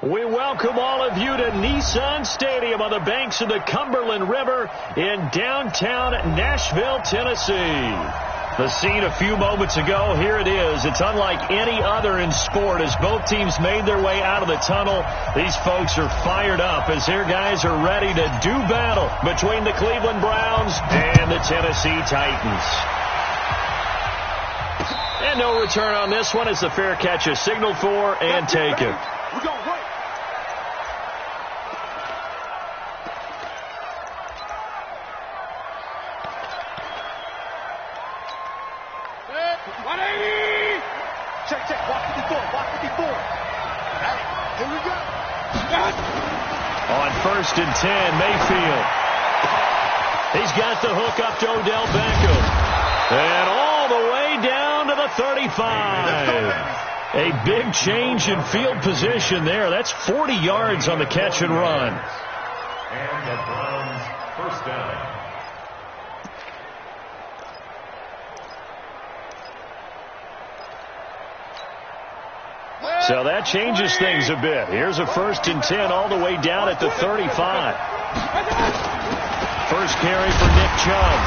We welcome all of you to Nissan Stadium on the banks of the Cumberland River in downtown Nashville, Tennessee. The scene a few moments ago, here it is. It's unlike any other in sport as both teams made their way out of the tunnel. These folks are fired up as their guys are ready to do battle between the Cleveland Browns and the Tennessee Titans. And no return on this one as the fair catch is signaled for and taken. We're going right. Check, check. Walk 54. Walk 54. Hey, here we go. On 1st and 10, Mayfield. He's got the hook up to Odell Beckham. And all the way down to the 35. A big change in field position there. That's 40 yards on the catch and run. And the Browns first down. So that changes things a bit. Here's a 1st and 10 all the way down at the 35. First carry for Nick Chubb.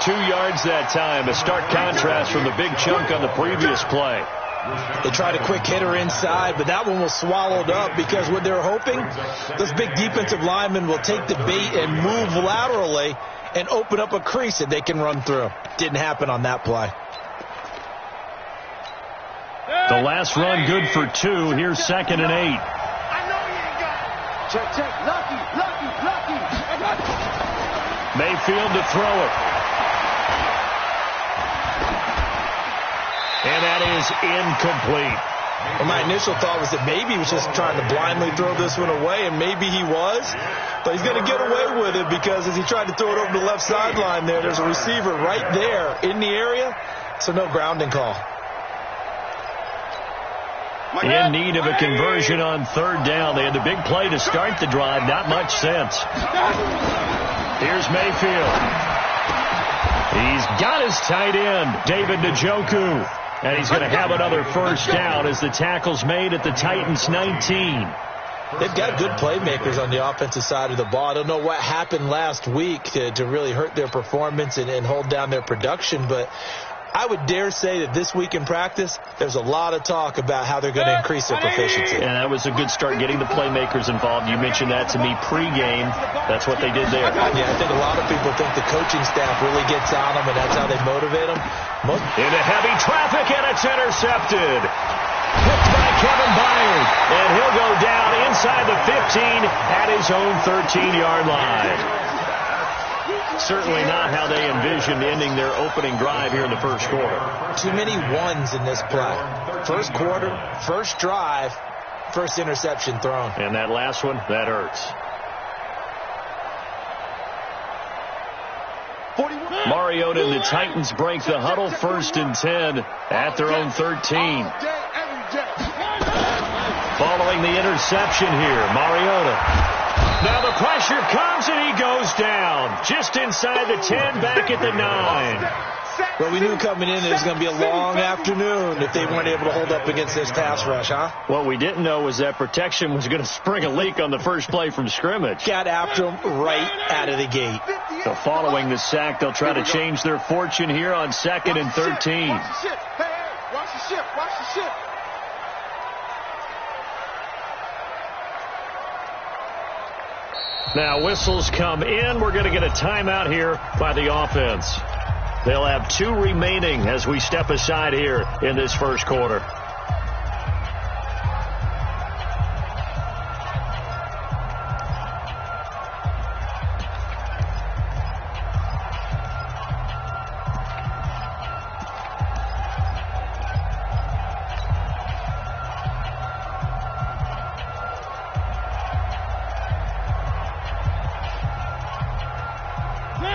2 yards that time. A stark contrast from the big chunk on the previous play. They tried a quick hitter inside, but that one was swallowed up because what they're hoping, those big defensive linemen will take the bait and move laterally and open up a crease that they can run through. Didn't happen on that play. The last run good for 2. Here's 2nd and 8. I know you ain't got it. Check, check. Lucky, lucky, lucky. Mayfield to throw it. And that is incomplete. Well, my initial thought was that maybe he was just trying to blindly throw this one away, and maybe he was. But he's going to get away with it because as he tried to throw it over the left sideline there's a receiver right there in the area, so no grounding call. In need of a conversion on 3rd down. They had the big play to start the drive. Not much sense. Here's Mayfield. He's got his tight end, David Njoku. And he's going to have another first down as the tackle's made at the Titans' 19. They've got good playmakers on the offensive side of the ball. I don't know what happened last week to really hurt their performance and hold down their production, but I would dare say that this week in practice, there's a lot of talk about how they're going to increase their proficiency. And that was a good start getting the playmakers involved. You mentioned that to me pregame. That's what they did there. Yeah, I think a lot of people think the coaching staff really gets on them, and that's how they motivate them. Into heavy traffic, and it's intercepted. Picked by Kevin Byard. And he'll go down inside the 15 at his own 13-yard line. Certainly not how they envisioned ending their opening drive here in the first quarter. Too many ones in this play. First quarter, first drive, first interception thrown. And that last one, that hurts. Mariota and the Titans break the huddle, 1st and 10 at their own 13. Following the interception here, Mariota. Now the pressure comes and he goes down. Just inside the 10, back at the 9. Well, we knew coming in that it was going to be a long afternoon if they weren't able to hold up against this pass rush, huh? What we didn't know was that protection was going to spring a leak on the first play from scrimmage. Got after him right out of the gate. So following the sack, they'll try to change their fortune here on 2nd and 13. Watch the ship. Hey, watch the ship. Watch the ship. Now whistles come in. We're going to get a timeout here by the offense. They'll have 2 remaining as we step aside here in this first quarter.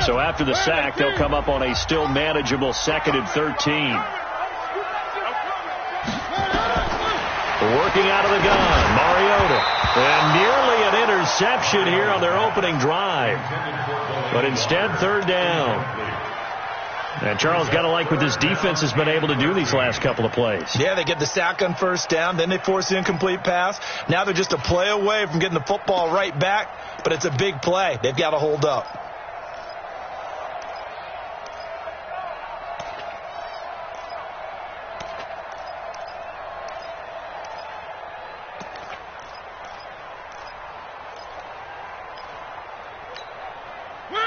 So after the sack, they'll come up on a still manageable 2nd and 13. Working out of the gun, Mariota. And nearly an interception here on their opening drive. But instead, 3rd down. And Charles, got to like what this defense has been able to do these last couple of plays. Yeah, they get the sack on first down, then they force the incomplete pass. Now they're just a play away from getting the football right back, but it's a big play. They've got to hold up.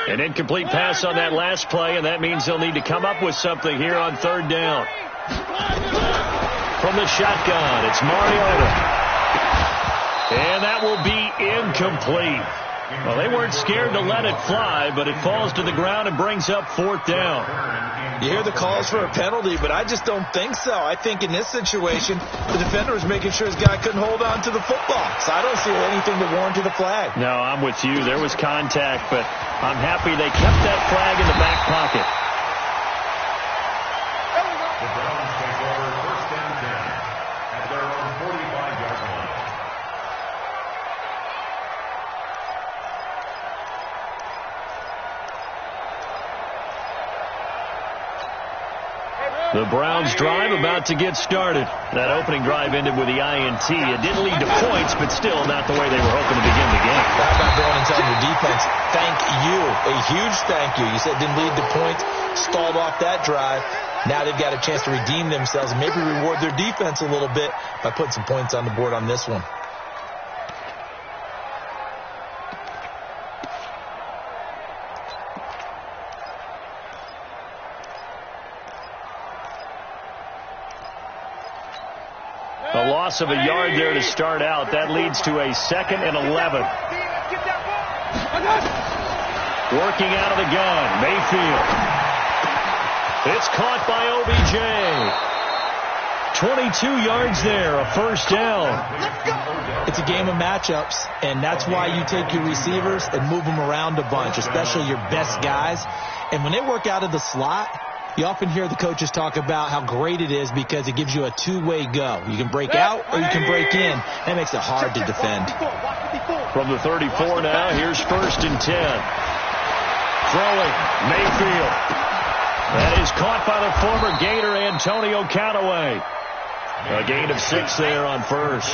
An incomplete pass on that last play, and that means they'll need to come up with something here on third down. From the shotgun, it's Mariota. And that will be incomplete. Well, they weren't scared to let it fly, but it falls to the ground and brings up fourth down. You hear the calls for a penalty, but I just don't think so. I think in this situation, the defender was making sure his guy couldn't hold on to the football. So I don't see anything to warrant the flag. No, I'm with you. There was contact, but I'm happy they kept that flag in the back pocket. The Browns take over first and 10 at their own 45-yard line. The Browns drive about to get started. That opening drive ended with the INT. It didn't lead to points, but still not the way they were hoping to begin the game. How about going and telling your defense, thank you, a huge thank you. You said it didn't lead to points, stalled off that drive. Now they've got a chance to redeem themselves and maybe reward their defense a little bit by putting some points on the board on this one. A loss of a yard there to start out. That leads to a 2nd and 11. Working out of the gun, Mayfield. It's caught by OBJ. 22 yards there, a first down. It's a game of matchups, and that's why you take your receivers and move them around a bunch, especially your best guys. And when they work out of the slot, you often hear the coaches talk about how great it is because it gives you a two-way go. You can break out or you can break in. That makes it hard to defend. From the 34 now, here's 1st and 10. Throwing, Mayfield. That is caught by the former Gator, Antonio Callaway. A gain of 6 there on first.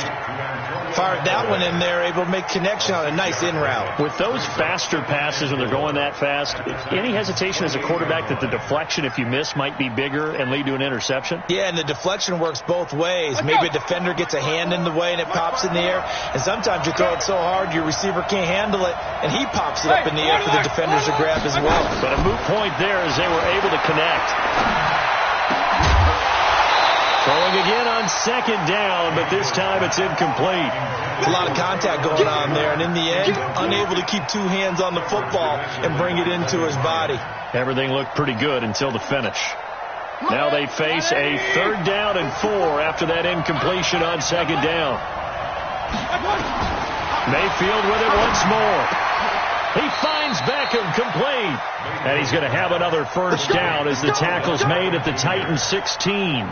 Fired that one in there, able to make connection on a nice in route. With those faster passes when they're going that fast, any hesitation as a quarterback that the deflection, if you miss, might be bigger and lead to an interception? Yeah, and the deflection works both ways. Maybe a defender gets a hand in the way and it pops in the air. And sometimes you throw it so hard your receiver can't handle it, and he pops it up in the air for the defenders to grab as well. But a moot point there as they were able to connect. Throwing again on 2nd down, but this time it's incomplete. There's a lot of contact going on there, and in the end, unable to keep 2 hands on the football and bring it into his body. Everything looked pretty good until the finish. Now they face a 3rd down and 4 after that incompletion on 2nd down. Mayfield with it once more. He finds Beckham complete. And he's going to have another first down as the tackle's made at the Titans 16.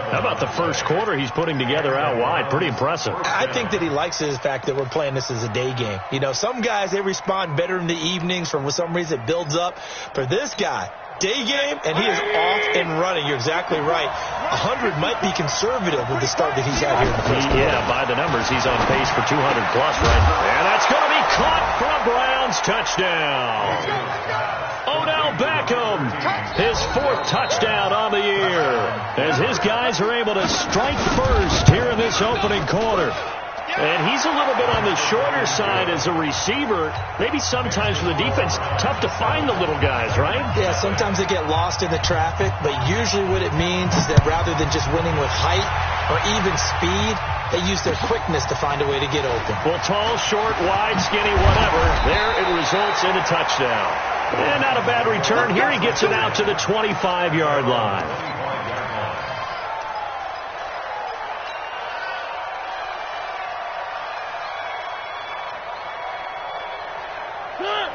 How about the first quarter he's putting together out wide? Pretty impressive. I think that he likes the fact that we're playing this as a day game. You know, some guys, they respond better in the evenings. For some reason, it builds up. For this guy, day game, and he is off and running. You're exactly right. 100 might be conservative with the start that he's had here in the first quarter. Yeah, by the numbers, he's on pace for 200 plus, right? And that's going to be caught for a Browns touchdown. Odell Beckham, his 4th touchdown on the year, as his guys are able to strike first here in this opening quarter. And he's a little bit on the shorter side as a receiver. Maybe sometimes for the defense, tough to find the little guys, right? Yeah, sometimes they get lost in the traffic, but usually what it means is that rather than just winning with height or even speed, they use their quickness to find a way to get open. Well, tall, short, wide, skinny, whatever, there it results in a touchdown. And not a bad return. Here he gets it out to the 25-yard line.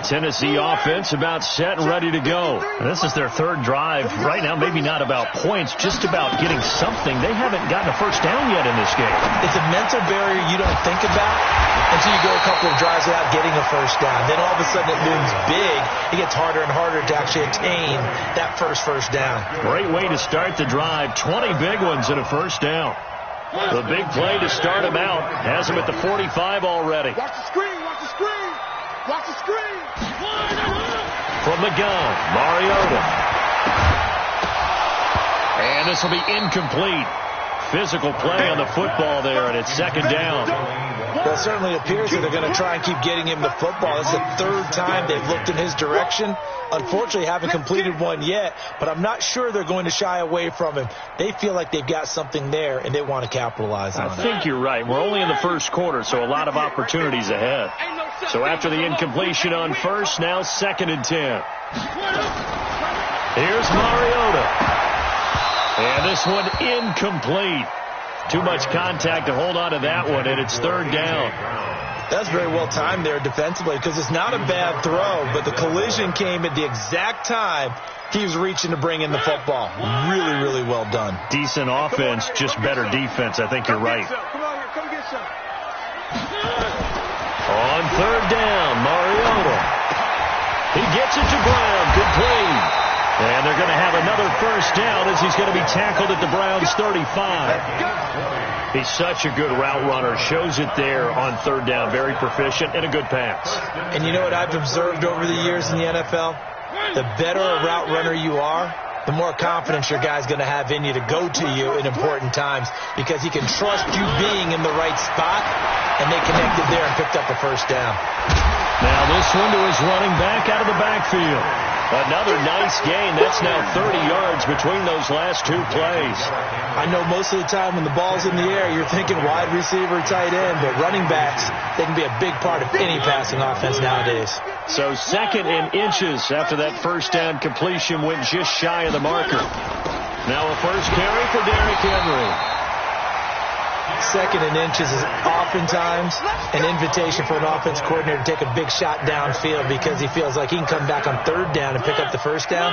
Tennessee offense about set and ready to go. And this is their third drive. Right now, maybe not about points, just about getting something. They haven't gotten a first down yet in this game. It's a mental barrier you don't think about until you go a couple of drives without getting a first down. Then all of a sudden it looms big. It gets harder and harder to actually attain that first down. Great way to start the drive. 20 big ones and a first down. The big play to start him out. Has him at the 45 already. Watch the screen, watch the screen. Watch the screen. From the gun, Mariota. And this will be incomplete. Physical play on the football there, and it's second down. Well, it certainly appears that they're going to try and keep getting him the football. This is the third time they've looked in his direction. Unfortunately, haven't completed one yet, but I'm not sure they're going to shy away from him. They feel like they've got something there, and they want to capitalize on it. I think you're right. We're only in the first quarter, so a lot of opportunities ahead. So after the incompletion on first, now 2nd and 10. Here's Mariota. And this one incomplete. Too much contact to hold on to that one, and it's 3rd down. That's very well timed there defensively because it's not a bad throw, but the collision came at the exact time he was reaching to bring in the football. Really, really well done. Decent offense, just better defense. I think you're right. Come on here, come get some. On 3rd down, Mariota. He gets it to Brown. Good play. And they're going to have another first down as he's going to be tackled at the Browns' 35. He's such a good route runner. Shows it there on 3rd down. Very proficient and a good pass. And you know what I've observed over the years in the NFL? The better a route runner you are, the more confidence your guy's going to have in you to go to you in important times because he can trust you being in the right spot, and they connected there and picked up the first down. Now this one to his running back out of the backfield. Another nice gain. That's now 30 yards between those last 2 plays. I know most of the time when the ball's in the air, you're thinking wide receiver, tight end, but running backs, they can be a big part of any passing offense nowadays. So 2nd and inches after that first down completion went just shy of the marker. Now a first carry for Derrick Henry. 2nd and inches is oftentimes an invitation for an offense coordinator to take a big shot downfield because he feels like he can come back on 3rd down and pick up the first down.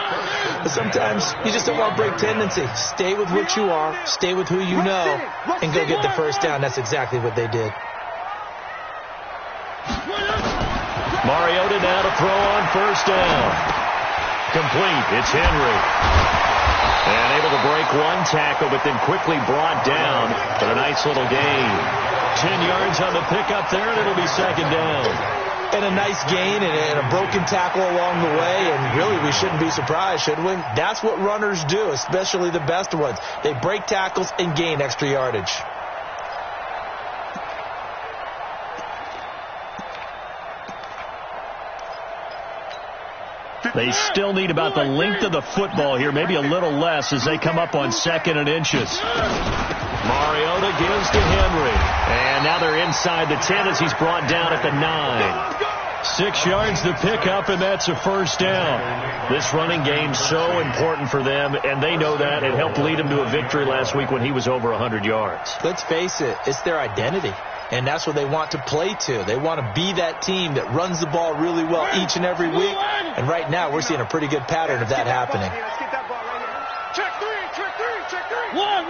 But sometimes you just don't want to break tendency. Stay with what you are, stay with who you know, and go get the first down. That's exactly what they did. Mariota now to throw on first down. Complete. It's Henry. And able to break one tackle, but then quickly brought down. But a nice little gain. 10 yards on the pickup there, and it'll be 2nd down. And a nice gain and a broken tackle along the way. And really, we shouldn't be surprised, should we? That's what runners do, especially the best ones. They break tackles and gain extra yardage. They still need about the length of the football here, maybe a little less as they come up on 2nd and inches. Mariota gives to Henry. And now they're inside the 10 as he's brought down at the 9. 6 yards to pick up, and that's a first down. This running game so important for them, and they know that. It helped lead them to a victory last week when he was over 100 yards. Let's face it, it's their identity. And that's what they want to play to. They want to be that team that runs the ball really well each and every week. And right now, we're seeing a pretty good pattern of that happening. Let's get that ball right here. Check 3, check 3, check 3. One.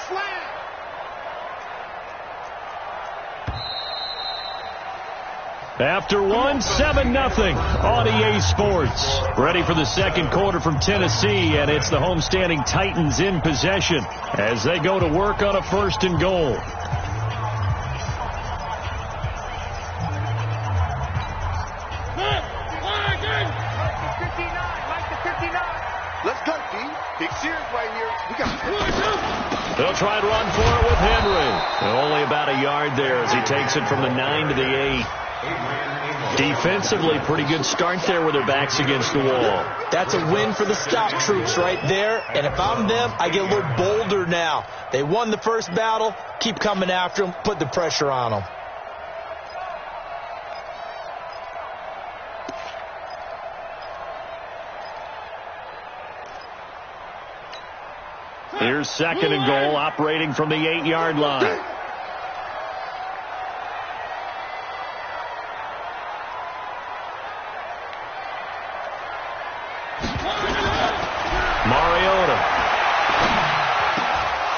Slam. After 1, 7-0 on EA Sports. Ready for the second quarter from Tennessee, and it's the homestanding Titans in possession as they go to work on a 1st and goal. Let's go, D. Big series right here. We got They'll try and run for it with Henry. Only about a yard there as he takes it from the 9 to the 8. Defensively, pretty good start there with their backs against the wall. That's a win for the stop troops right there. And if I'm them, I get a little bolder now. They won the first battle. Keep coming after them. Put the pressure on them. Here's 2nd and goal, operating from the 8-yard line.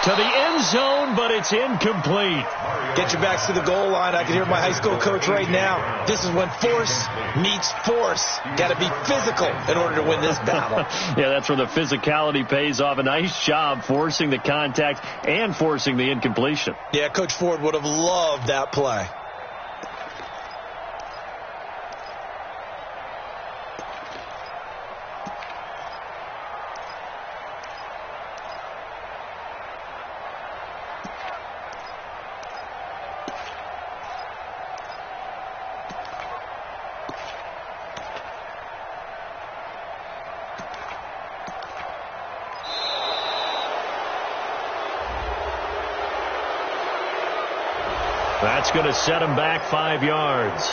to the end zone, but it's incomplete. Get your backs to the goal line. I can hear my high school coach right now. This is when force meets force. Got to be physical in order to win this battle. Yeah, that's where the physicality pays off. A nice job forcing the contact and forcing the incompletion. Yeah, Coach Ford would have loved that play. That's going to set him back 5 yards.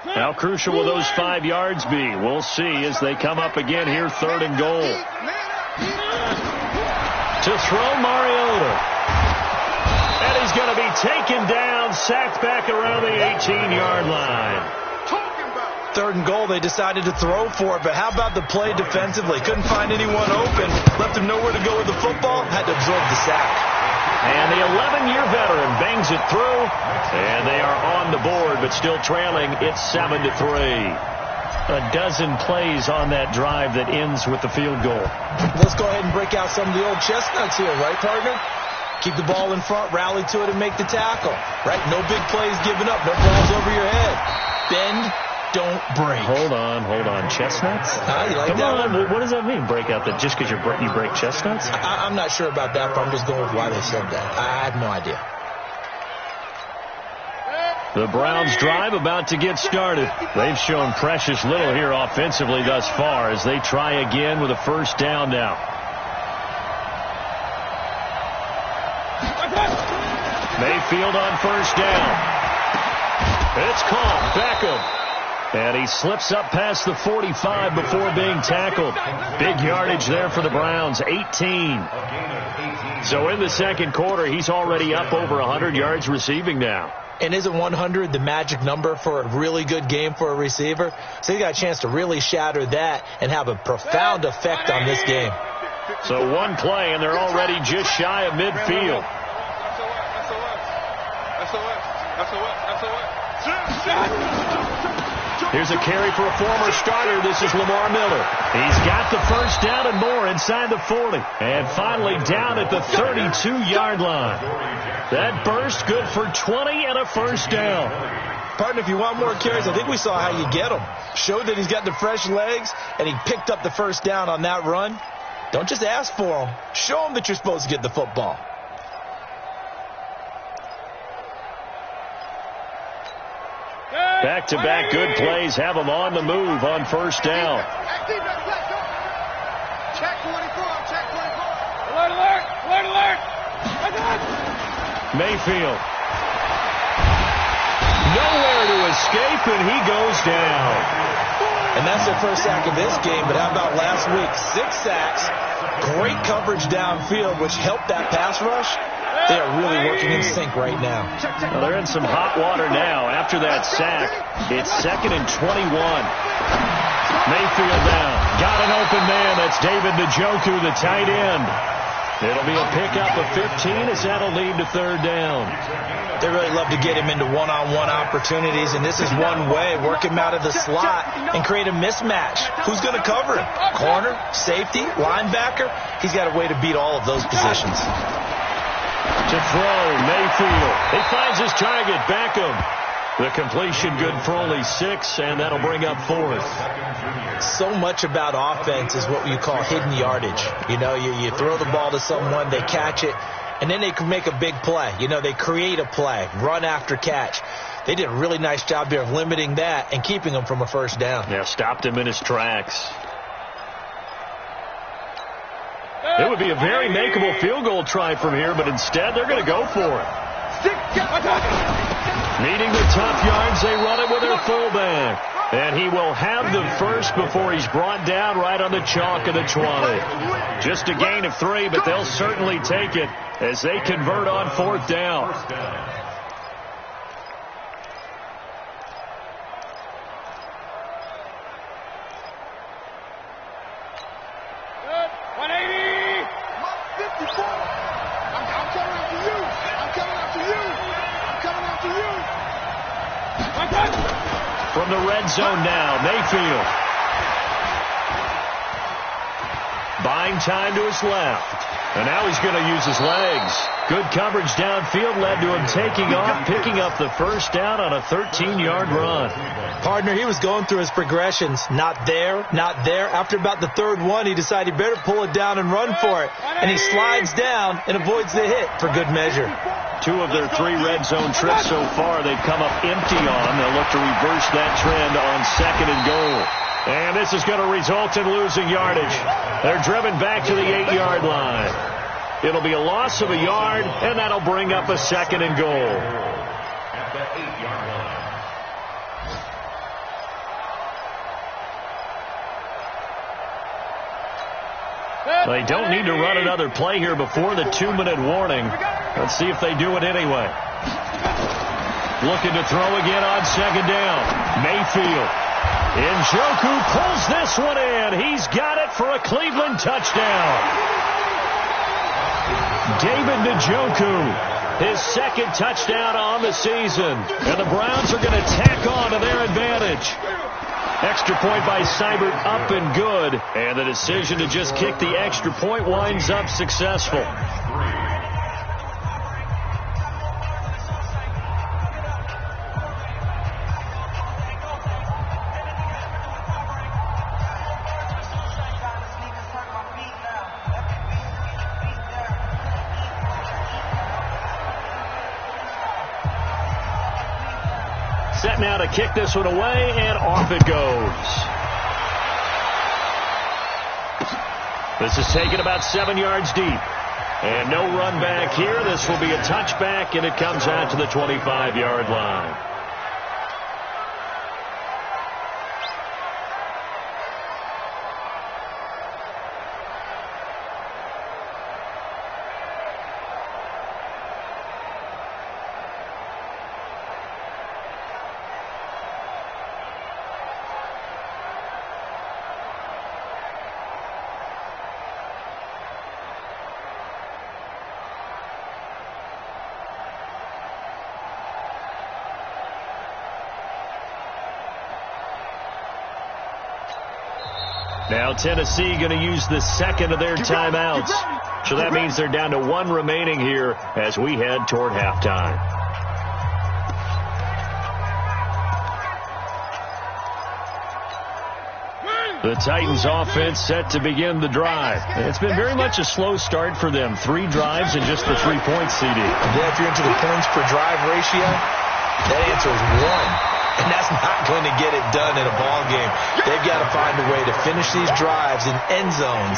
How crucial will those 5 yards be? We'll see as they come up again here, 3rd and goal. To throw, Mariota. And he's going to be taken down, sacked back around the 18-yard line. 3rd and goal, they decided to throw for it, but how about the play defensively? Couldn't find anyone open, left him nowhere to go with the football, had to absorb the sack. And the 11-year veteran bangs it through, and they are on the board, but still trailing. It's 7-3. A dozen plays on that drive that ends with the field goal. Let's go ahead and break out some of the old chestnuts here, right, partner? Keep the ball in front, rally to it, and make the tackle, right? No big plays given up, no balls over your head. Bend, don't break. Hold on. Chestnuts? You like Come that on. one? What does that mean, break out? That just because you break chestnuts? I'm not sure about that, but I'm just going with why they said that. I have no idea. The Browns' drive about to get started. They've shown precious little here offensively thus far as they try again with a first down now. Mayfield on first down. It's caught. Beckham. And he slips up past the 45 before being tackled. Big yardage there for the Browns, 18. So in the second quarter, he's already up over 100 yards receiving now. And isn't 100 the magic number for a really good game for a receiver? So he got a chance to really shatter that and have a profound effect on this game. So one play, and they're already just shy of midfield. Here's a carry for a former starter. This is Lamar Miller. He's got the first down and more inside the 40. And finally down at the 32-yard line. That burst good for 20 and a first down. Partner, if you want more carries, I think we saw how you get them. Showed that he's got the fresh legs, and he picked up the first down on that run. Don't just ask for them. Show them that you're supposed to get the football. Back-to-back good plays have them on the move on first down. Check 24. Alert. Mayfield. Nowhere to escape, and he goes down. And that's their first sack of this game, but how about last week? 6 sacks, great coverage downfield, which helped that pass rush. They are really working in sync right now. Well, they're in some hot water now. After that sack, it's 2nd and 21. Mayfield down. Got an open man. That's David Njoku, the tight end. It'll be a pickup of 15 as that'll lead to 3rd down. They really love to get him into one-on-one opportunities, and this is one way. Work him out of the slot and create a mismatch. Who's going to cover him? Corner, safety, linebacker? He's got a way to beat all of those positions. To throw, Mayfield. He finds his target, Beckham. The completion good for only 6, and that'll bring up 4th. So much about offense is what you call hidden yardage. You know, you throw the ball to someone, they catch it, and then they can make a big play. You know, they create a play, run after catch. they did a really nice job there of limiting that and keeping him from a first down. Yeah, stopped him in his tracks. It would be a very makeable field goal try from here, but instead they're going to go for it. Needing the tough yards, they run it with their fullback. And he will have the first before he's brought down right on the chalk of the 20. Just a gain of 3, but they'll certainly take it as they convert on fourth down. From the red zone now, Mayfield. Buying time to his left. And now he's going to use his legs. Good coverage downfield led to him taking off, picking up the first down on a 13-yard run. Partner, he was going through his progressions. Not there, not there. After about the third one, he decided he better pull it down and run for it. And he slides down and avoids the hit for good measure. 2 of their 3 red zone trips so far, they've come up empty on. They'll look to reverse that trend on 2nd and goal. And this is going to result in losing yardage. They're driven back to the 8-yard line. It'll be a loss of a yard, and that'll bring up a 2nd and goal. At the 8-yard line. They don't need to run another play here before the 2-minute warning. Let's see if they do it anyway. Looking to throw again on 2nd down. Mayfield. Njoku pulls this one in. He's got it for a Cleveland touchdown. David Njoku, his 2nd touchdown on the season. And the Browns are going to tack on to their advantage. Extra point by Seibert up and good. And the decision to just kick the extra point winds up successful. Set now to kick this one away, and off it goes. This is taken about 7 yards deep. And no run back here. This will be a touchback, and it comes out to the 25-yard line. Now Tennessee going to use the 2nd of their timeouts. So that means they're down to 1 remaining here as we head toward halftime. The Titans offense set to begin the drive. It's been very much a slow start for them. 3 drives and just the 3 points, CD. Yeah, if you're into the points per drive ratio, that answer is 1. And that's not going to get it done in a ball game. They've got to find a way to finish these drives in end zones,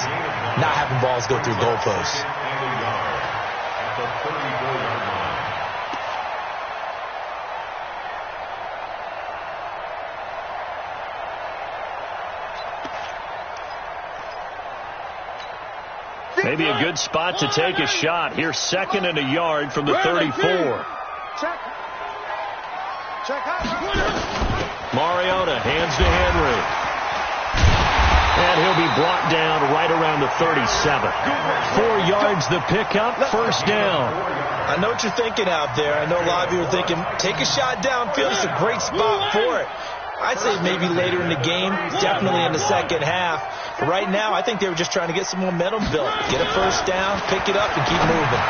not having balls go through goalposts. Maybe a good spot to take a shot. Here's 2nd and a yard from the 34. Mariota hands to Henry. And he'll be brought down right around the 37. 4 yards the pickup, first down. I know what you're thinking out there. I know a lot of you are thinking, take a shot downfield. It's a great spot for it. I'd say maybe later in the game, definitely in the second half. But right now, I think they were just trying to get some momentum built. Get a first down, pick it up, and keep moving.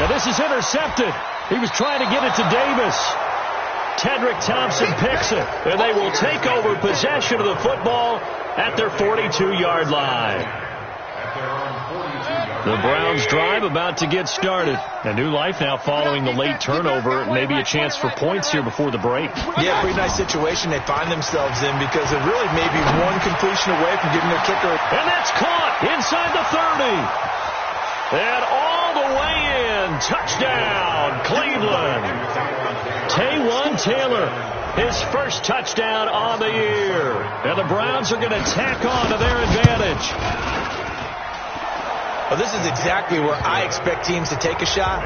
Now this is intercepted. He was trying to get it to Davis. Tedrick Thompson picks it, and they will take over possession of the football at their 42-yard line. At their own 42-yard The Browns drive about to get started. A new life now following the late turnover. Maybe a chance for points here before the break. Yeah, pretty nice situation they find themselves in because they're really maybe one completion away from getting their kicker. And that's caught inside the 30. And all the way in. Touchdown, Cleveland. Taywan Taylor, his first touchdown on the year. And the Browns are going to tack on to their advantage. Well, this is exactly where I expect teams to take a shot.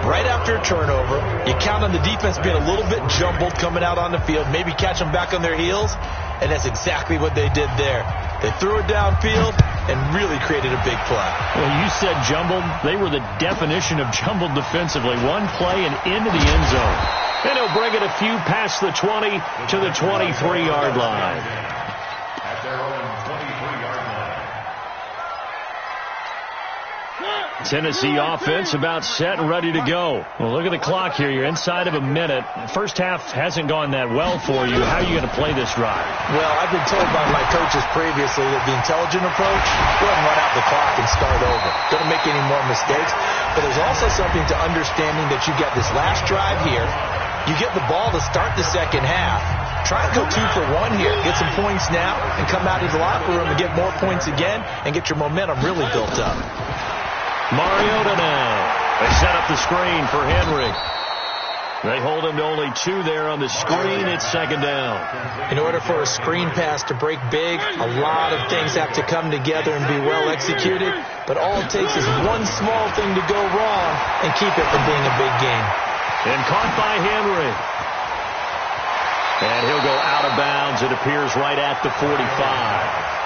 Right after a turnover, you count on the defense being a little bit jumbled coming out on the field, maybe catch them back on their heels, and that's exactly what they did there. They threw it downfield and really created a big play. Well, you said jumbled. They were the definition of jumbled defensively. One play and into the end zone. And he'll bring it a few past the 20 to the 23-yard line. At their own 23-yard line. Tennessee offense about set and ready to go. Well, look at the clock here. You're inside of a minute. First half hasn't gone that well for you. How are you going to play this drive? Well, I've been told by my coaches previously that the intelligent approach, go ahead and run out the clock and start over. Don't make any more mistakes. But there's also something to understanding that you got this last drive here. You get the ball to start the second half. Try and go 2 for 1 here. Get some points now and come out of the locker room and get more points again and get your momentum really built up. Mariota now. They set up the screen for Henry. They hold him to only 2 there on the screen. It's second down. In order for a screen pass to break big, a lot of things have to come together and be well executed. But all it takes is one small thing to go wrong and keep it from being a big game. And caught by Henry. And he'll go out of bounds. It appears right at the 45.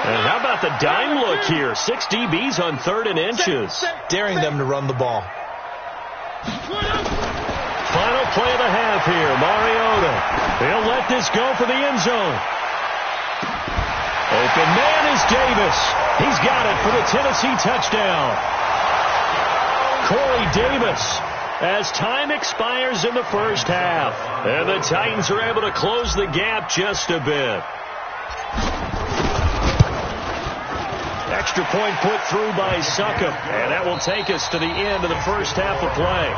And how about the dime look here? 6 DBs on 3rd and inches. Daring them to run the ball. Final play of the half here. Mariota. He'll let this go for the end zone. Open man is Davis. He's got it for the Tennessee touchdown. Corey Davis, as time expires in the first half. And the Titans are able to close the gap just a bit. Extra point put through by Succop. And that will take us to the end of the first half of play.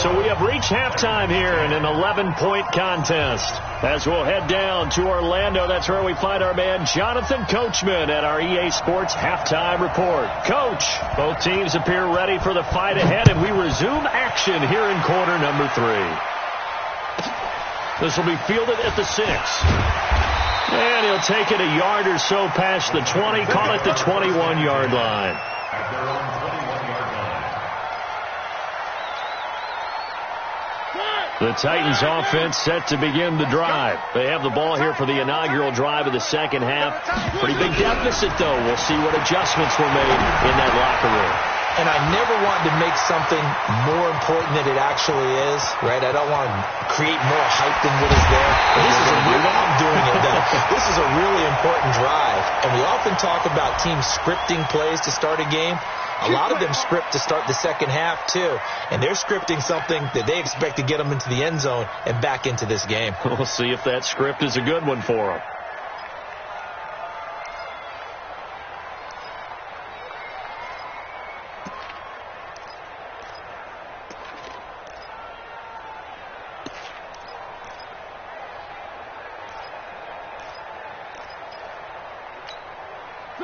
So we have reached halftime here in an 11-point contest. As we'll head down to Orlando, that's where we find our man Jonathan Coachman at our EA Sports Halftime Report. Coach, both teams appear ready for the fight ahead, and we resume action here in quarter number 3. This will be fielded at the 6. And he'll take it a yard or so past the 20, call it the 21-yard line. At their own 21-yard line. The Titans offense set to begin the drive. They have the ball here for the inaugural drive of the second half. Pretty big deficit, though. We'll see what adjustments were made in that locker room. And I never wanted to make something more important than it actually is, right? I don't want to create more hype than what is there. But this is I'm doing it, though. This is a really important drive. And we often talk about teams scripting plays to start a game. A lot of them script to start the second half, too. And they're scripting something that they expect to get them into the end zone and back into this game. We'll see if that script is a good one for them.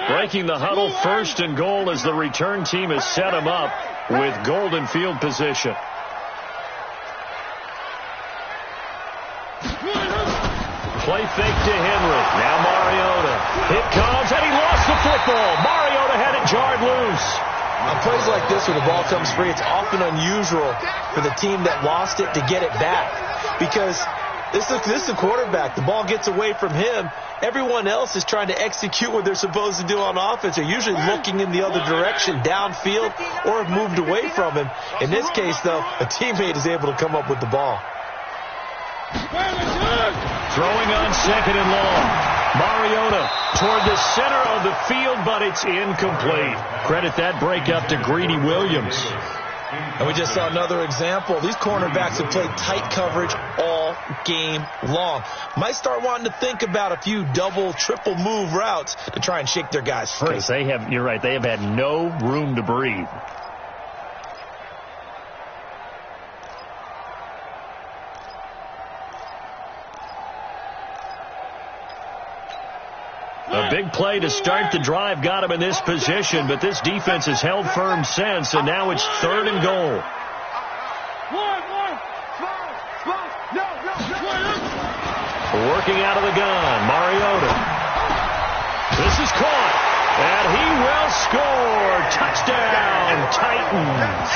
Breaking the huddle, 1st and goal as the return team has set him up with golden field position. Play fake to Henry. Now Mariota. It comes, and he lost the football. Mariota had it jarred loose. On plays like this where the ball comes free, it's often unusual for the team that lost it to get it back. Because this is the quarterback. The ball gets away from him. Everyone else is trying to execute what they're supposed to do on offense. They're usually looking in the other direction, downfield, or have moved away from him. In this case, though, a teammate is able to come up with the ball. Throwing on 2nd and long. Mariota toward the center of the field, but it's incomplete. Credit that break up to Greedy Williams. And we just saw another example. These cornerbacks have played tight coverage all game long. Might start wanting to think about a few double, triple move routes to try and shake their guys free. You're right, they have had no room to breathe. A big play to start the drive got him in this position, but this defense has held firm since, and now it's 3rd and goal. Working out of the gun, Mariota. This is caught, and he will score. Touchdown, Titans.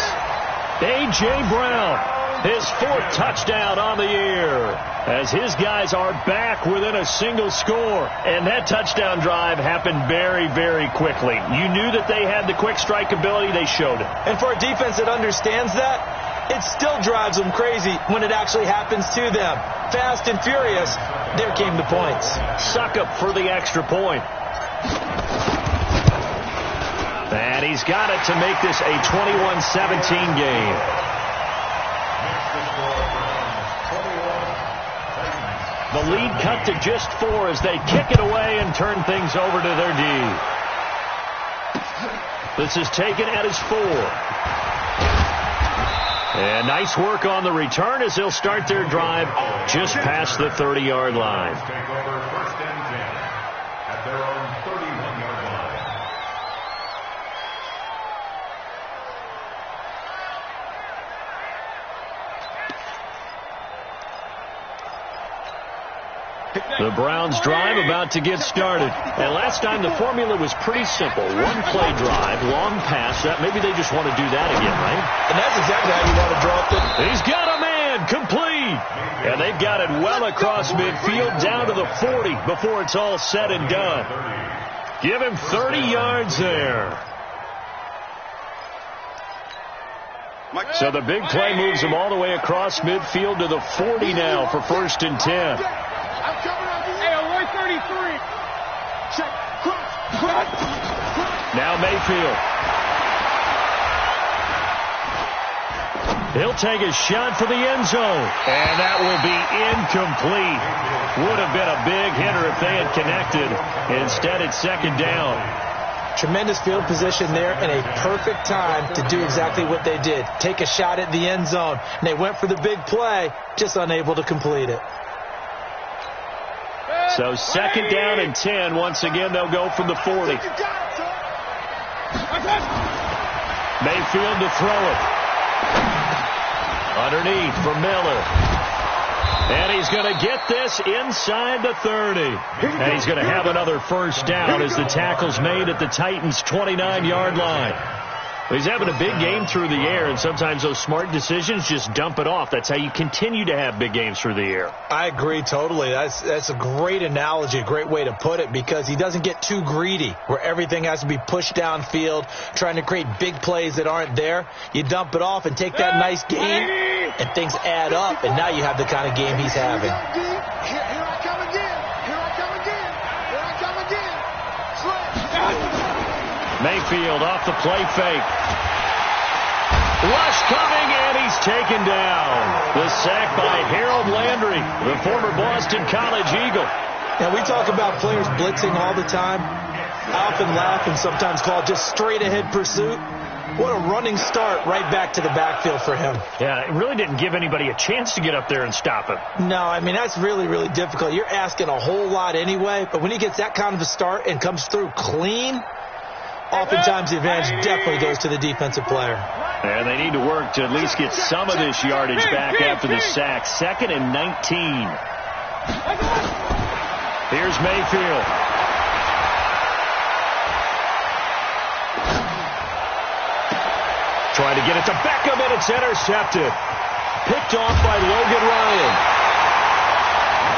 A.J. Brown. His 4th touchdown on the year as his guys are back within a single score. And that touchdown drive happened very, very quickly. You knew that they had the quick strike ability. They showed it. And for a defense that understands that, it still drives them crazy when it actually happens to them. Fast and furious, there came the points. Suck up for the extra point. And he's got it to make this a 21-17 game. The lead cut to just 4 as they kick it away and turn things over to their D. This is taken at his 4. And nice work on the return as they'll start their drive just past the 30-yard line. Take over 1st and 10 at their own 31-yard line. The Browns drive about to get started. And last time the formula was pretty simple. 1 play drive, long pass. Maybe they just want to do that again, right? And that's exactly how you want to draw it. He's got a man, complete. And they've got it well across midfield down to the 40 before it's all said and done. Give him 30 yards there. So the big play moves him all the way across midfield to the 40 now for 1st and 10. Now Mayfield. He'll take a shot for the end zone. And that will be incomplete. Would have been a big hitter if they had connected. Instead, it's 2nd down. Tremendous field position there and a perfect time to do exactly what they did. Take a shot at the end zone. And they went for the big play, just unable to complete it. So 2nd down and 10. Once again, they'll go from the 40. Mayfield to throw it. Underneath for Miller. And he's going to get this inside the 30. And he's going to have another 1st down as the tackle's made at the Titans' 29-yard line. He's having a big game through the air, and sometimes those smart decisions just dump it off. That's how you continue to have big games through the air. I agree totally. That's a great analogy, a great way to put it, because he doesn't get too greedy where everything has to be pushed downfield, trying to create big plays that aren't there. You dump it off and take that nice game, and things add up, and now you have the kind of game he's having. Here I come again. Here I come again. Here I come again. Mayfield off the play fake. Rush coming, and he's taken down. The sack by Harold Landry, the former Boston College Eagle. Now, we talk about players blitzing all the time. I often laugh and sometimes call it just straight-ahead pursuit. What a running start right back to the backfield for him. Yeah, it really didn't give anybody a chance to get up there and stop him. No, I mean, that's really, really difficult. You're asking a whole lot anyway, but when he gets that kind of a start and comes through clean, oftentimes the advantage definitely goes to the defensive player. And they need to work to at least get some of this yardage back after the sack. 2nd and 19. Here's Mayfield. Trying to get it to Beckham, and it's intercepted. Picked off by Logan Ryan.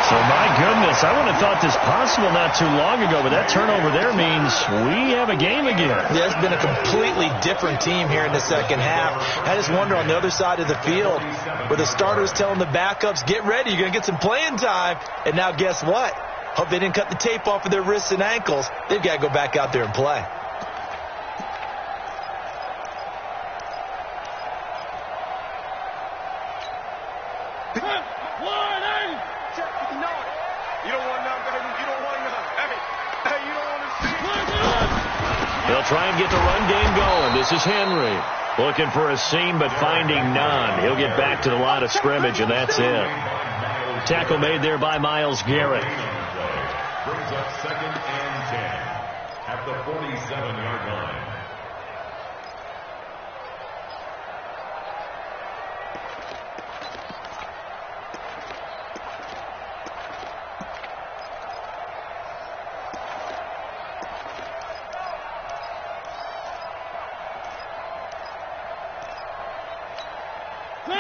So, my goodness, I wouldn't have thought this possible not too long ago, but that turnover there means we have a game again. Yeah, it's been a completely different team here in the second half. I just wonder on the other side of the field where the starters telling the backups, get ready, you're going to get some playing time. And now guess what? Hope they didn't cut the tape off of their wrists and ankles. They've got to go back out there and play. Check 59. You don't want none, baby. You don't want none. Hey, you don't want to see. They'll try and get the run game going. This is Henry. Looking for a seam, but finding none. He'll get back to the line of scrimmage, and that's it. Tackle made there by Myles Garrett. Brings up 2nd and 10 at the 47-yard line.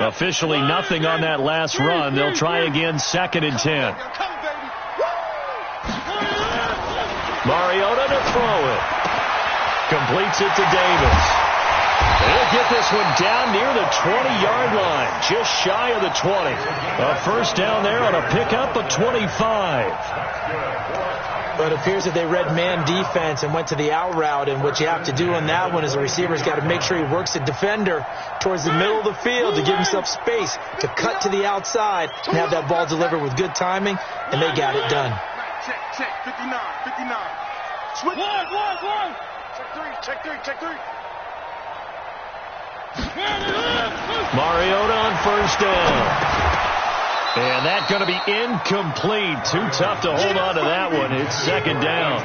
Officially nothing on that last run. They'll try again, 2nd and 10. Mariota to throw it. Completes it to Davis. They'll get this one down near the 20-yard line, just shy of the 20. A first down there on a pickup of 25. But it appears that they read man defense and went to the out route, and what you have to do on that one is the receiver's got to make sure he works the defender towards the middle of the field to give himself space to cut to the outside and have that ball delivered with good timing, and they got it done. Check, 59. Switch. One. Check three. Mariota on first down. And that's going to be incomplete. Too tough to hold on to that one. It's 2nd down.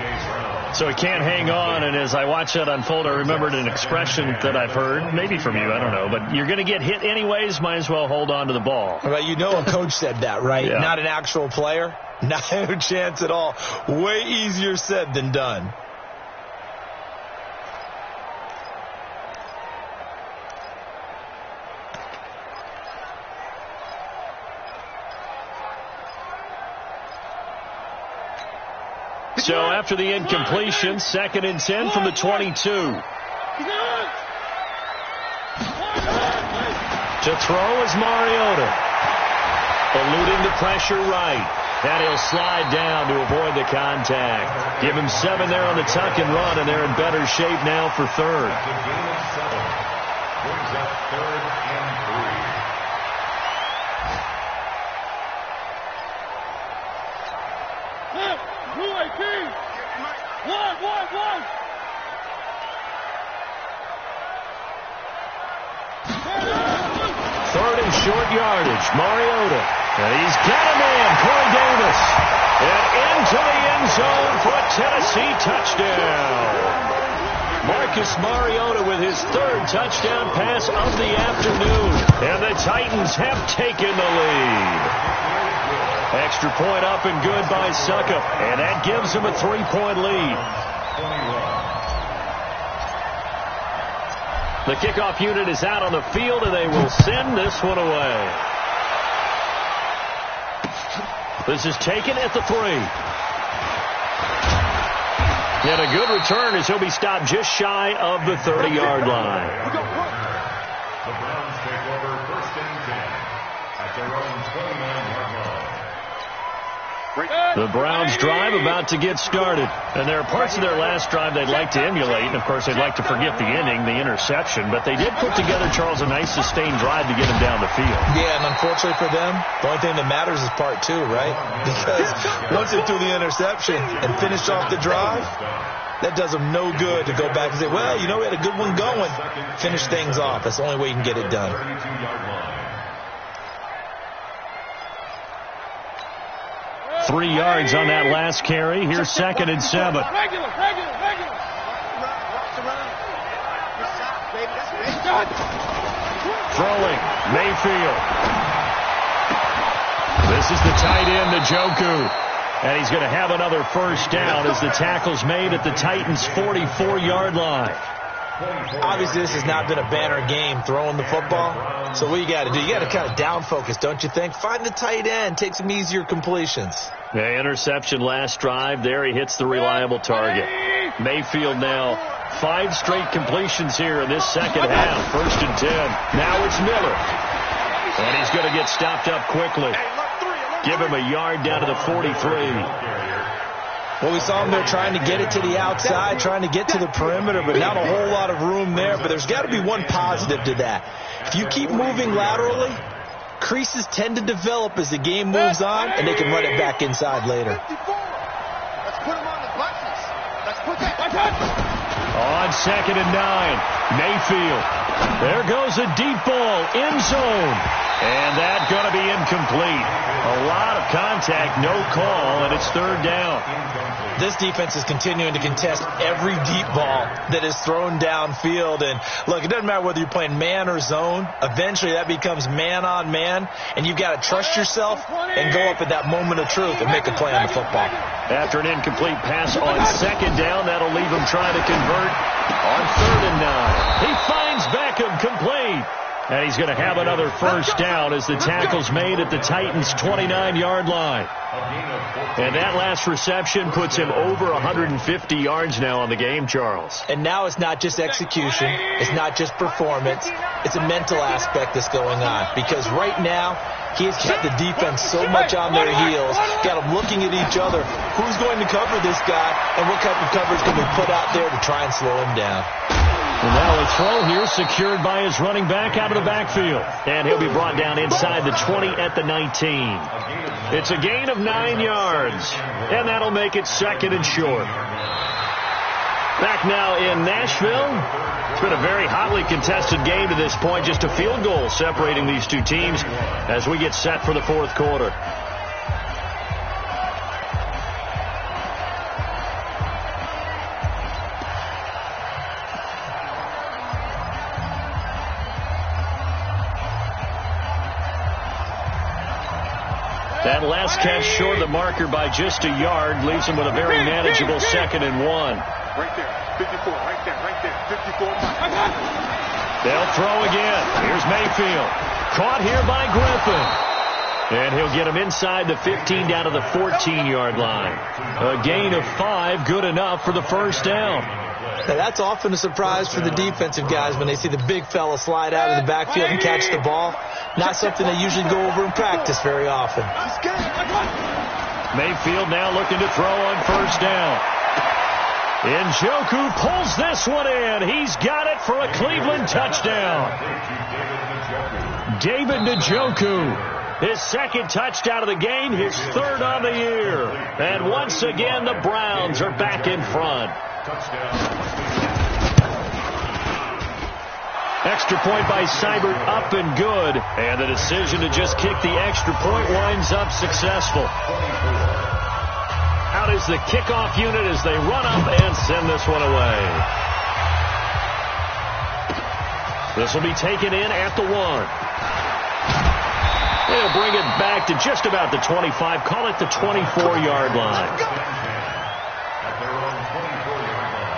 So he can't hang on. And as I watch that unfold, I remembered an expression that I've heard, maybe from you, I don't know. But you're going to get hit anyways, might as well hold on to the ball. Well, you know a coach said that, right? Yeah. Not an actual player. Not a chance at all. Way easier said than done. So after the incompletion, 2nd and 10 from the 22. To throw is Mariota. Eluding the pressure right. And he'll slide down to avoid the contact. Give him 7 there on the tuck and run, and they're in better shape now for 3rd. The gain of 7 brings up 3rd and 3. Third and short yardage. Mariota. And he's got a man. Corey Davis. And into the end zone for a Tennessee touchdown. Marcus Mariota with his 3rd touchdown pass of the afternoon. And the Titans have taken the lead. Extra point up and good by Succop. And that gives him a 3-point lead. The kickoff unit is out on the field, and they will send this one away. This is taken at the 3. And a good return as he'll be stopped just shy of the 30-yard line. The Browns take over 1st and 10 at their own 29-yard line. The Browns drive about to get started. And there are parts of their last drive they'd like to emulate. And, of course, they'd like to forget the ending, the interception. But they did put together, Charles, a nice sustained drive to get him down the field. Yeah, and unfortunately for them, the only thing that matters is part 2, right? Because once they threw the interception and finished off the drive, that does them no good to go back and say, well, you know, we had a good one going. Finish things off. That's the only way you can get it done. 32-yard line. 3 yards on that last carry. Here's 2nd and 7. Throwing, Mayfield. This is the tight end, Njoku. And he's going to have another first down as the tackle's made at the Titans' 44-yard line. Obviously, this has not been a banner game throwing the football. So what you got to do, you got to kind of down focus, don't you think? Find the tight end, take some easier completions. The interception last drive. There he hits the reliable target. Mayfield now 5 straight completions here in this second half. 1st and 10. Now it's Miller. And he's going to get stopped up quickly. Give him a yard down to the 43. Well, we saw him there trying to get it to the outside, trying to get to the perimeter, but not a whole lot of room there. But there's got to be one positive to that. If you keep moving laterally, creases tend to develop as the game moves on, and they can run it back inside later. Let's put him on the buses. Let's put that. On 2nd and 9, Mayfield. There goes a deep ball, end zone. And that's going to be incomplete. A lot of contact, no call, and it's 3rd down. This defense is continuing to contest every deep ball that is thrown downfield. And, look, it doesn't matter whether you're playing man or zone. Eventually, that becomes man-on-man, and you've got to trust yourself and go up at that moment of truth and make a play on the football. After an incomplete pass on 2nd down, that'll leave him trying to convert on 3rd and 9. He finds Beckham complete. And he's going to have another 1st down as the tackle's made at the Titans' 29-yard line. And that last reception puts him over 150 yards now on the game, Charles. And now it's not just execution. It's not just performance. It's a mental aspect that's going on. Because right now, he has kept the defense so much on their heels, got them looking at each other. Who's going to cover this guy, and what type of coverage can we put out there to try and slow him down? And now a throw here secured by his running back out of the backfield. And he'll be brought down inside the 20 at the 19. It's a gain of 9 yards. And that'll make it 2nd and short. Back now in Nashville. It's been a very hotly contested game to this point. Just a field goal separating these two teams as we get set for the 4th quarter. That last catch short of the marker by just a yard leaves him with a very manageable 2nd and 1. Right there, 54, right there, 54. They'll throw again. Here's Mayfield. Caught here by Griffin. And he'll get him inside the 15 down to the 14-yard line. A gain of 5, good enough for the 1st down. Now, that's often a surprise for the defensive guys when they see the big fella slide out of the backfield and catch the ball. Not something they usually go over in practice very often. Mayfield now looking to throw on 1st down. Njoku pulls this one in. He's got it for a Cleveland touchdown. David Njoku. His 2nd touchdown of the game, his 3rd on the year. And once again, the Browns are back in front. Extra point by Seibert, up and good. And the decision to just kick the extra point winds up successful. Out is the kickoff unit as they run up and send this one away. This will be taken in at the 1. They'll bring it back to just about the 25. Call it the 24-yard line. At their own 24-yard line.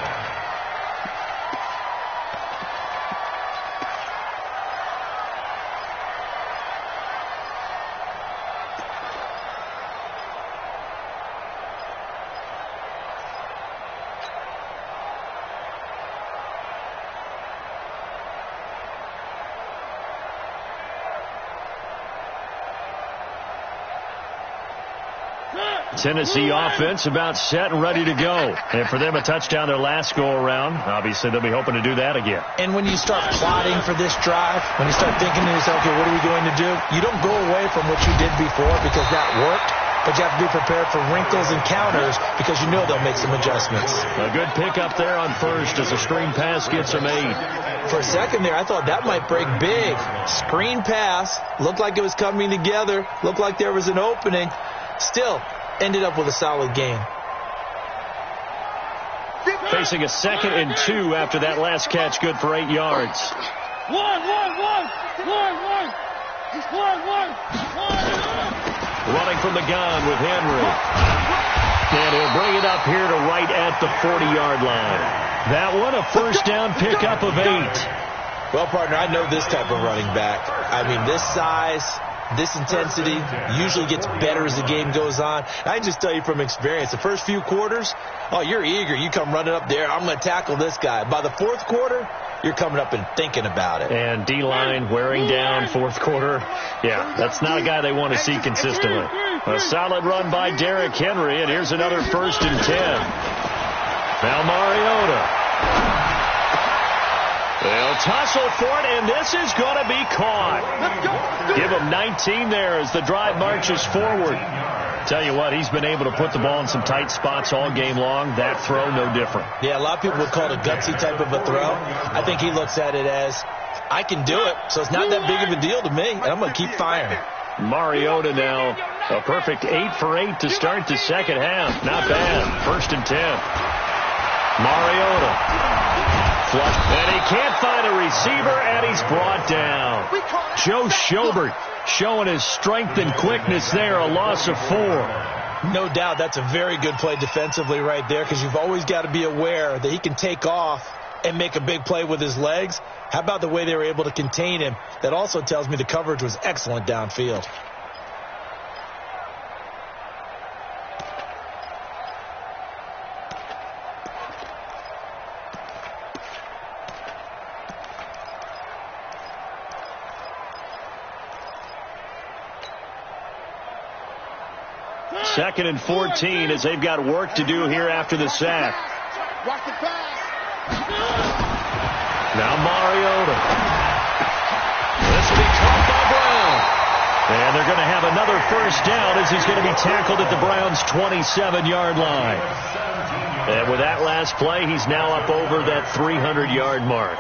Tennessee offense about set and ready to go. And for them, a touchdown their last go-around. Obviously, they'll be hoping to do that again. And when you start plotting for this drive, when you start thinking to yourself, okay, what are we going to do? You don't go away from what you did before because that worked. But you have to be prepared for wrinkles and counters because you know they'll make some adjustments. A good pickup there on 1st as a screen pass gets him 8. For a second there, I thought that might break big. Screen pass. Looked like it was coming together. Looked like there was an opening. Still, ended up with a solid game. Facing a 2nd and 2 after that last catch, good for 8 yards. Running from the gun with Henry. And he'll bring it up here to right at the 40-yard line. That one, a 1st down pickup of 8. Well, partner, I know this type of running back. I mean, this size, this intensity usually gets better as the game goes on. I can just tell you from experience, the first few quarters, oh, you're eager. You come running up there, I'm going to tackle this guy. By the 4th quarter, you're coming up and thinking about it. And D-line wearing down 4th quarter. Yeah, that's not a guy they want to see consistently. A solid run by Derrick Henry, and here's another 1st and 10. Now Mariota. They'll They'll tussle for it, and this is going to be caught. Give him 19 there as the drive marches forward. Tell you what, he's been able to put the ball in some tight spots all game long. That throw, no different. Yeah, a lot of people would call it a gutsy type of a throw. I think he looks at it as, I can do it, so it's not that big of a deal to me, and I'm going to keep firing. Mariota now, a perfect 8 for 8 to start the second half. Not bad. 1st and 10. Mariota. Flush. And he can't find a receiver, and he's brought down. Joe Schobert showing his strength and quickness there, a loss of 4. No doubt that's a very good play defensively right there, because you've always got to be aware that he can take off and make a big play with his legs. How about the way they were able to contain him? That also tells me the coverage was excellent downfield. Second and 14 as they've got work to do here after the sack. Watch the pass. Now Mariota. This will be caught by Brown. And they're going to have another first down as he's going to be tackled at the Browns' 27-yard line. And with that last play, he's now up over that 300-yard mark.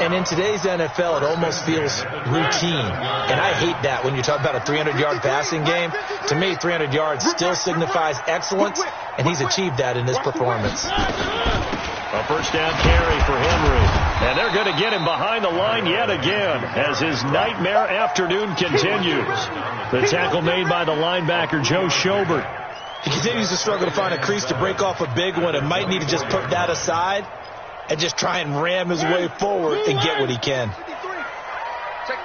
And in today's NFL, it almost feels routine. And I hate that when you talk about a 300-yard passing game. To me, 300 yards still signifies excellence, and he's achieved that in this performance. A first down carry for Henry. And they're going to get him behind the line yet again as his nightmare afternoon continues. The tackle made by the linebacker, Joe Schobert. He continues to struggle to find a crease to break off a big one and might need to just put that aside and just try and ram his way forward and get what he can. Check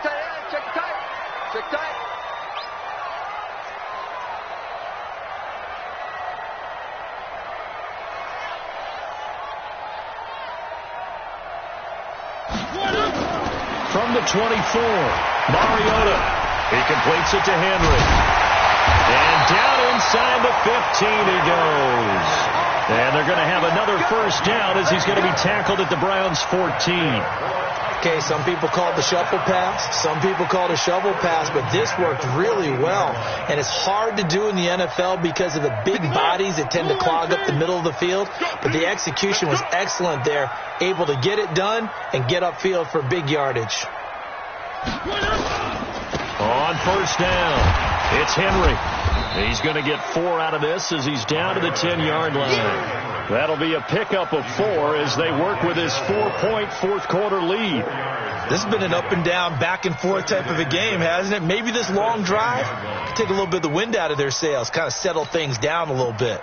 tight, check tight, check tight. From the 24, Mariota. He completes it to Henry. And down inside the 15 he goes. And they're going to have another first down as he's going to be tackled at the Browns' 14. Okay, some people call it the shuffle pass. Some people call it a shovel pass, but this worked really well. And it's hard to do in the NFL because of the big bodies that tend to clog up the middle of the field. But the execution was excellent there, able to get it done and get upfield for big yardage. On first down, it's Henry. He's going to get 4 out of this as he's down to the 10-yard line. That'll be a pickup of 4 as they work with his 4-point fourth-quarter lead. This has been an up-and-down, back-and-forth type of a game, hasn't it? Maybe this long drive can take a little bit of the wind out of their sails, kind of settle things down a little bit.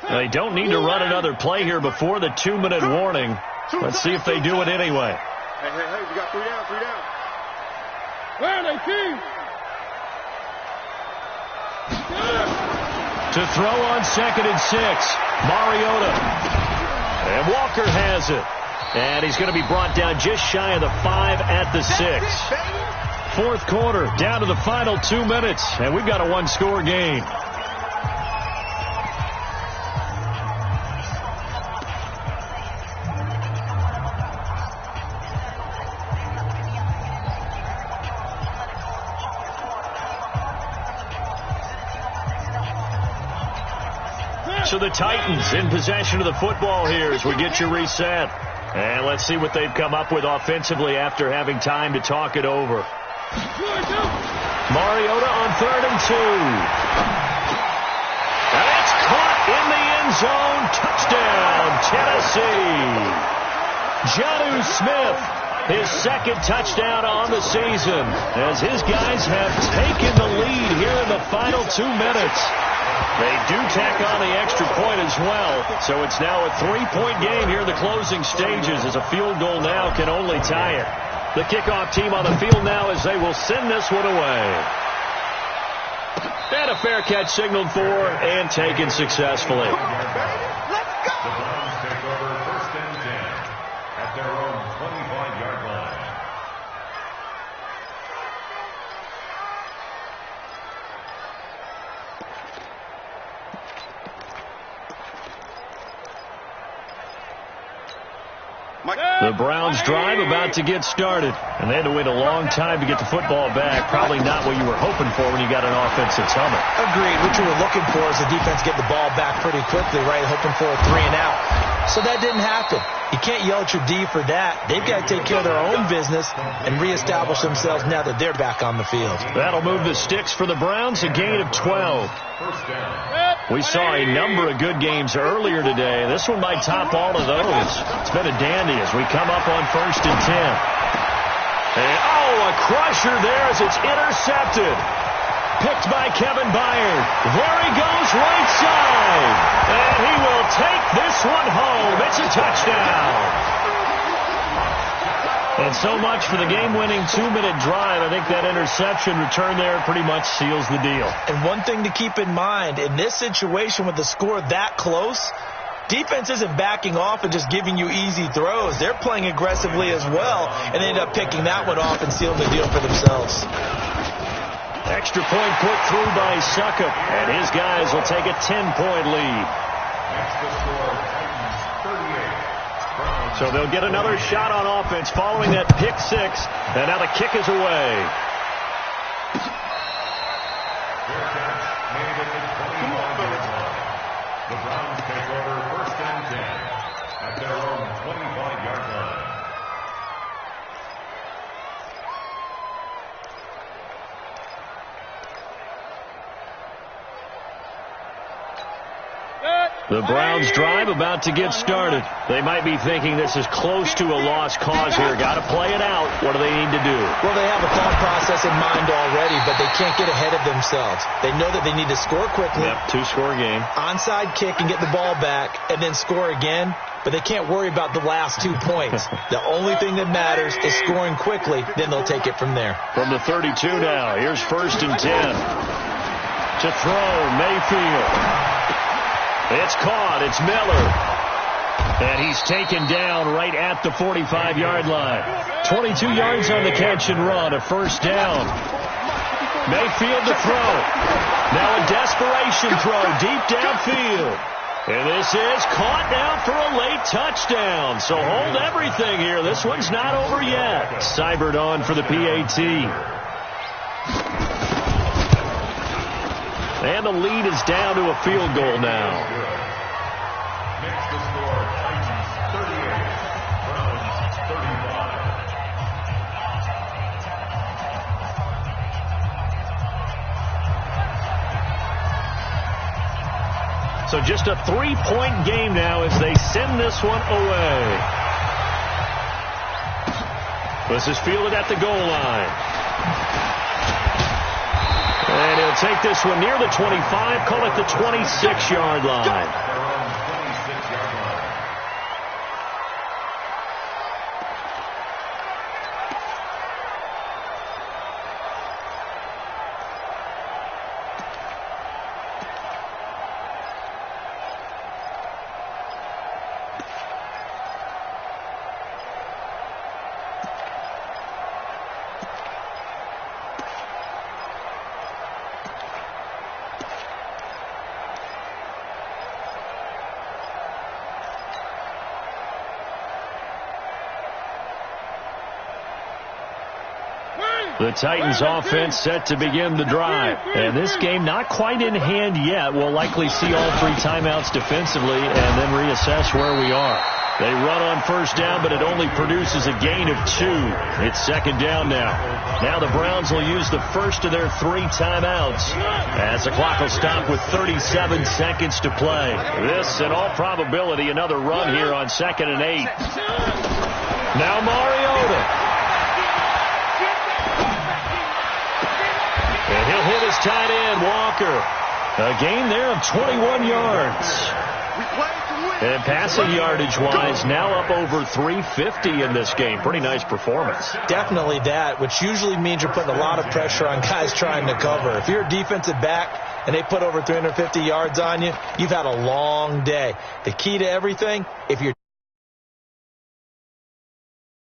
They don't need to run another play here before the 2-minute warning. Let's see if they do it anyway. Hey, we got 3 down, 3 down. Where are they, team? To throw on 2nd and 6, Mariota. And Walker has it. And he's going to be brought down just shy of the 5 at the 6. Fourth quarter, down to the final 2 minutes, and we've got a one-score game. So the Titans in possession of the football here as we get you reset. And let's see what they've come up with offensively after having time to talk it over. Mariota on 3rd and 2. And it's caught in the end zone. Touchdown, Tennessee. Jonnu Smith, his 2nd touchdown on the season as his guys have taken the lead here in the final 2 minutes. They do tack on the extra point as well, so it's now a 3-point game here in the closing stages as a field goal now can only tie it. The kickoff team on the field now as they will send this one away. And a fair catch signaled for and taken successfully. The Browns take over 1st and 10 at their own 25-yard line. The Browns drive about to get started. And they had to wait a long time to get the football back. Probably not what you were hoping for when you got an offensive summit. Agreed. What you were looking for is the defense get the ball back pretty quickly, right? Hoping for a 3 and out. So that didn't happen. You can't yell at your D for that. They've got to take care of their own business and reestablish themselves now that they're back on the field. That'll move the sticks for the Browns, a gain of 12. We saw a number of good games earlier today. This one might top all of those. It's been a dandy as we come up on 1st and 10. And, a crusher there as it's intercepted. Picked by Kevin Byard. There he goes, right side. And he will take this one home. It's a touchdown. And so much for the game-winning 2-minute drive. I think that interception return there pretty much seals the deal. And one thing to keep in mind, in this situation with the score that close, defense isn't backing off and just giving you easy throws. They're playing aggressively as well, and they end up picking that one off and sealing the deal for themselves. Extra point put through by Succop, and his guys will take a 10-point lead. That's the score, Titans 38. So they'll get another shot on offense following that pick 6, and now the kick is away. Fair catch made at the 21-yard line. The Browns take over 1st and 10 at their own 25-yard line. The Browns drive about to get started. They might be thinking this is close to a lost cause here. Got to play it out. What do they need to do? Well, they have a thought process in mind already, but they can't get ahead of themselves. They know that they need to score quickly. Yep, 2-score game. Onside kick and get the ball back and then score again, but they can't worry about the last 2 points. The only thing that matters is scoring quickly, then they'll take it from there. From the 32 now, here's 1st and 10. To throw, Mayfield. It's caught. It's Miller. And he's taken down right at the 45-yard line. 22 yards on the catch and run. A 1st down. Mayfield to throw. Now a desperation throw deep downfield. And this is caught now for a late touchdown. So hold everything here. This one's not over yet. Seibert on for the PAT. And the lead is down to a field goal now. Next to score, Titans 38, Browns 35. So just a 3-point game now as they send this one away. This is fielded at the goal line. And he'll take this one near the 25, call it the 26-yard line. The Titans offense set to begin the drive. And this game not quite in hand yet. We'll likely see all 3 timeouts defensively and then reassess where we are. They run on 1st down, but it only produces a gain of 2. It's 2nd down now. Now the Browns will use the first of their 3 timeouts as the clock will stop with 37 seconds to play. This, in all probability, another run here on 2nd and 8. Now Mariota. And he'll hit his tight end, Walker. A gain there of 21 yards. And passing yardage-wise, now up over 350 in this game. Pretty nice performance. Definitely that, which usually means you're putting a lot of pressure on guys trying to cover. If you're a defensive back and they put over 350 yards on you, you've had a long day. The key to everything, if you're